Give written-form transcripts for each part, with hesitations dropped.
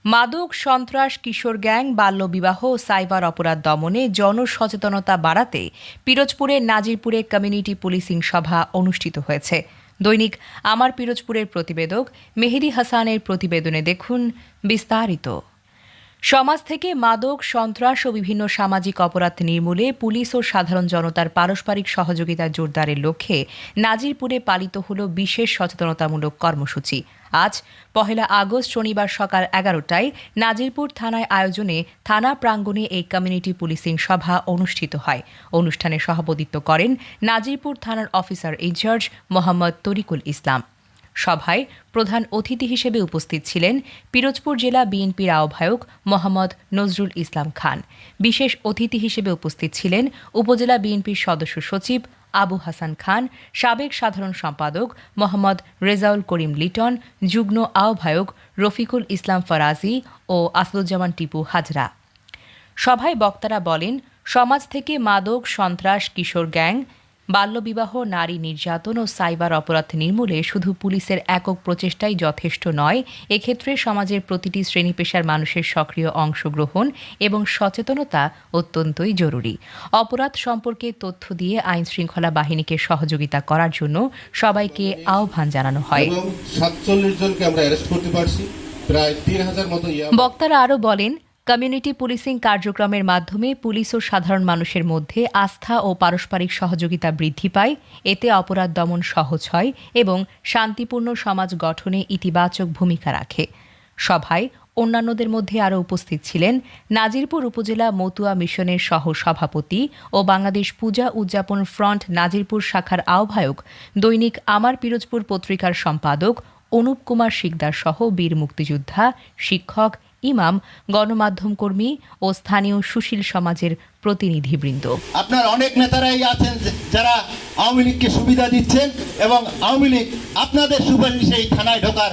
মাদক, সন্ত্রাস, কিশোর গ্যাং, বাল্যবিবাহ ও সাইবার অপরাধ দমনে জনসচেতনতা বাড়াতে পিরোজপুরের নাজিরপুরে কমিউনিটি পুলিশিং সভা অনুষ্ঠিত হয়েছে। দৈনিক আমার পিরোজপুরের প্রতিবেদক মেহেদী হাসানের প্রতিবেদনে দেখুন বিস্তারিত। সমাজ থেকে মাদক, সন্ত্রাস ও বিভিন্ন সামাজিক অপরাধ নির্মূলে পুলিশ ও সাধারণ জনতার পারস্পরিক সহযোগিতা জোরদারের লক্ষ্যে নাজিরপুরে পালিত হল বিশেষ সচেতনতামূলক কর্মসূচি। আজ ১ আগস্ট শনিবার সকাল ১১টায় নাজিরপুর থানায় আয়োজনে থানা প্রাঙ্গণে এই কমিউনিটি পুলিশিং সভা অনুষ্ঠিত হয়। অনুষ্ঠানে সভাপতিত্ব করেন নাজিরপুর থানার অফিসার ইনচার্জ মোহাম্মদ তরিকুল ইসলাম। সভায় প্রধান অতিথি হিসেবে উপস্থিত ছিলেন পিরোজপুর জেলা বিএনপির আহ্বায়ক মোহাম্মদ নজরুল ইসলাম খান। বিশেষ অতিথি হিসেবে উপস্থিত ছিলেন উপজেলা বিএনপির সদস্য সচিব আবু হাসান খান, সাবেক সাধারণ সম্পাদক মোহাম্মদ রেজাউল করিম লিটন, যুগ্ম আহ্বায়ক রফিকুল ইসলাম ফরাজি ও আসলুজ্জামান টিপু হাজরা। সভায় বক্তারা বলেন, সমাজ থেকে মাদক, সন্ত্রাস, কিশোর গ্যাং, বাল্যবিবাহ, নারী নির্যাতন ও সাইবার অপরাধ নির্মূলে শুধু পুলিশের একক প্রচেষ্টাই যথেষ্ট নয়, এক্ষেত্রে সমাজের প্রতিটি শ্রেণী পেশার মানুষের সক্রিয় অংশগ্রহণ এবং সচেতনতা অত্যন্তই জরুরি। অপরাধ সম্পর্কে তথ্য দিয়ে আইন শৃঙ্খলা বাহিনীকে সহযোগিতা করার জন্য সবাইকে আহ্বান জানানো হয়। 47 জনকে আমরা অ্যারেস্ট করতে পারছি। প্রায় 3000 মতো। বক্তারা আরও বলেন, কমিউনিটি পুলিশিং কার্যক্রমের মাধ্যমে পুলিশ ও সাধারণ মানুষের মধ্যে আস্থা ও পারস্পরিক সহযোগিতা বৃদ্ধি পায়। এতে অপরাধ দমন সহজ হয় এবং শান্তিপূর্ণ সমাজ গঠনে ইতিবাচক ভূমিকা রাখে। সভায় অন্যান্যদের মধ্যে আরও উপস্থিত ছিলেন নাজিরপুর উপজেলা মতুয়া মিশনের সহ সভাপতি ও বাংলাদেশ পূজা উদযাপন ফ্রন্ট নাজিরপুর শাখার আহ্বায়ক, দৈনিক আমার পিরোজপুর পত্রিকার সম্পাদক অনুপ কুমার শিকদার সহ বীর মুক্তিযোদ্ধা, শিক্ষক, ইমাম, গণমাধ্যম কর্মী ও স্থানীয় সুশীল সমাজের প্রতিনিধিবৃন্দ। আপনার অনেক নেতারাই আছেন যারা আওয়ামী লীগকে সুবিধা দিচ্ছেন এবং আওয়ামী লীগ আপনাদের সুপারিশে এই থানায় ঢোকার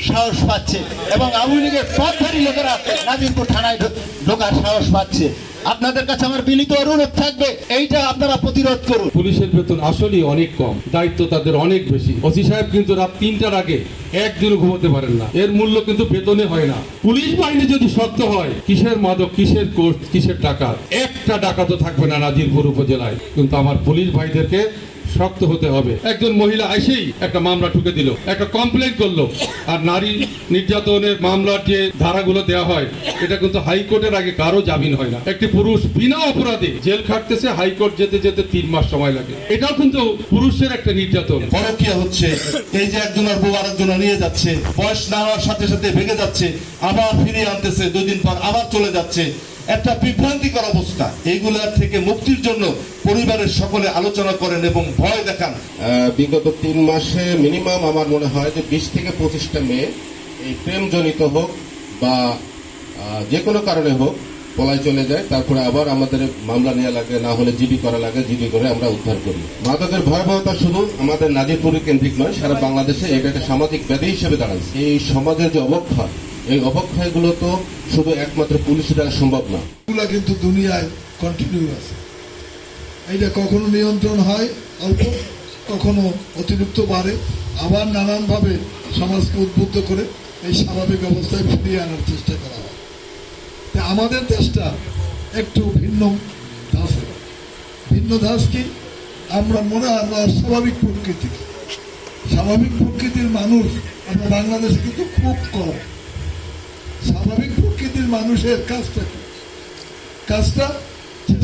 সাহস পাচ্ছে এবং আওয়ামী লীগের পথধারী লোকেরা নাজিরপুর থানায় ঢোকার সাহস পাচ্ছে। আপনাদের কাছে আমার বিনীত অনুরোধ থাকবে, এইটা আপনারা প্রতিরোধ করুন। পুলিশের বেতন আসলেই অনেক কম, দায়িত্ব তাদের অনেক বেশি। ওসি সাহেব কিন্তু রাত ৩টার আগে একদিনও ঘুমোতে পারেন না। এর মূল্য কিন্তু বেতনে হয় না। পুলিশ বাহিনী যদি শক্ত হয়, কিসের মাদক, কিসের কোর্ট, কিসের ডাকাত? একটা ডাকাতও থাকবে না নাজিরপুর উপজেলায়। কিন্তু আমার পুলিশ ভাইদেরকে শক্ত হতে হবে। একজন মহিলা এসেই একটা মামলা ঠুকে দিল, একটা কমপ্লেন করলো, আর নারী নির্যাতনের মামলার যে ধারাগুলো দেওয়া হয়, এটা কিন্তু হাইকোর্টের আগে কারো জামিন হয় না। একটি পুরুষ বিনা অপরাধে জেল খাটতেছে, হাইকোর্ট যেতে যেতে 3 মাস সময় লাগে। এটাও কিন্তু পুরুষের একটা নির্যাতন। পরকীয়া হচ্ছে, এই যে একজনের বউ আরেকজনে নিয়ে যাচ্ছে, বয়স না হওয়ার সাথে সাথে ভেঙে যাচ্ছে, আবার ফিরিয়ে আনতেছে, 2 দিন পর আবার চলে যাচ্ছে। একটা বিভ্রান্তিকর অবস্থা। এইগুলার থেকে মুক্তির জন্য পরিবারের সকলে আলোচনা করেন এবং ভয় দেখান। বিগত 3 মাসে মিনিমাম আমার মনে হয় যে 20 থেকে 25টা মেয়ে এই প্রেমজনিত হোক বা যে কোনো কারণে হোক পলায় চলে যায়। তারপরে আবার আমাদের মামলা নেওয়া লাগে, না হলে জিডি করা লাগে, জিডি করে আমরা উদ্ধার করি। মাদকের ভয়াবহতা শুধু আমাদের নাজিরপুর কেন্দ্রিক নয়, সারা বাংলাদেশে এটা একটা সামাজিক ব্যাধি হিসেবে দাঁড়াচ্ছে। এই সমাজের যে অবক্ষয়, এই অবক্ষয়গুলো তো শুধু একমাত্র পুলিশের দ্বারা সম্ভব না। এগুলা কিন্তু দুনিয়ায় কন্টিনিউ আছে। এইটা কখনো নিয়ন্ত্রণ হয় অল্প, কখনো অতিরিক্ত বাড়ে, আবার নানানভাবে সমাজকে উদ্বুদ্ধ করে এই স্বাভাবিক অবস্থায় ফিরিয়ে আনার চেষ্টা করা হয়। আমাদের দেশটা একটু ভিন্ন ধাঁচের। ভিন্ন ধাঁচ কি? আমরা মনে হয় আমরা স্বাভাবিক প্রকৃতির মানুষ আমরা বাংলাদেশে কিন্তু খুব কম। স্বাভাবিক প্রকৃতির মানুষের কাজটা কি? কাজটা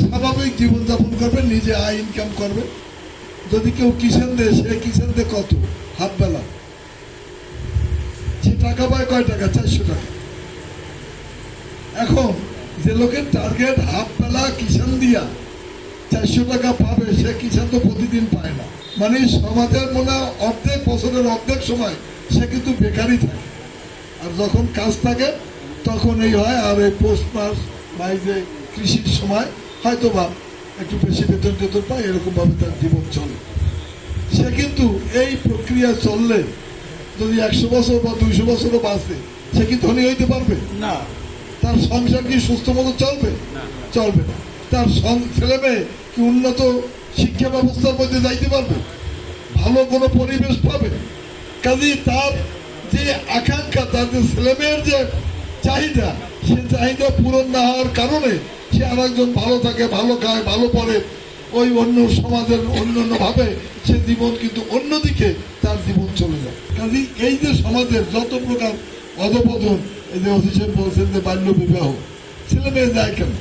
স্বাভাবিক জীবনযাপন করবে, নিজে আয় ইনকাম করবে। যদি কেউ কিষেন দেয়, সে কিষেন দেয় কত? হাফ বেলা। সে টাকা পায় কয় টাকা? 400 টাকা। এখন যে লোকের টার্গেট হাফ বেলা কিষান দিয়া 400 টাকা পাবে, সে কিষান তো প্রতিদিন পায় না। মানে সমাজের মনে অর্ধেক বছরের অর্ধেক সময় সে কিন্তু বেকারই থাকে। আর যখন কাজ থাকে তখন এই হয়, আর এই পোস্ট মাস বা এই যে কৃষির সময় হয়তো বা একটু বেশি বেতন টেতন পায়, এরকমভাবে তার জীবন চলে। সে কিন্তু এই প্রক্রিয়া চললে যদি 100 বছর বা 200 বছরও বাঁচে, সে কি ধনী হইতে পারবে না? তার সংসার কি সুস্থ মতো চলবে? চলবে না। তার ছেলে মেয়ে কি উন্নত শিক্ষা ব্যবস্থার মধ্যে যাইতে পারবে? ভালো কোনো পরিবেশ পাবে? কাজেই তার যে আকাঙ্ক্ষা, তার যে ছেলে মেয়ের যে চাহিদা, সে চাহিদা পূরণ না হওয়ার কারণে সে আরেকজন ভালো থাকে, ভালো খায়, ভালো পড়ে, ওই অন্য সমাজের অন্যান্য ভাবে সে জীবন কিন্তু অন্যদিকে তার জীবন চলে যায়। কাজে এই যে সমাজের যত প্রকার অধপতন, এই যে অফিসে বলছেন যে বাল্য বিবাহ, ছেলে মেয়ে যায় কেন?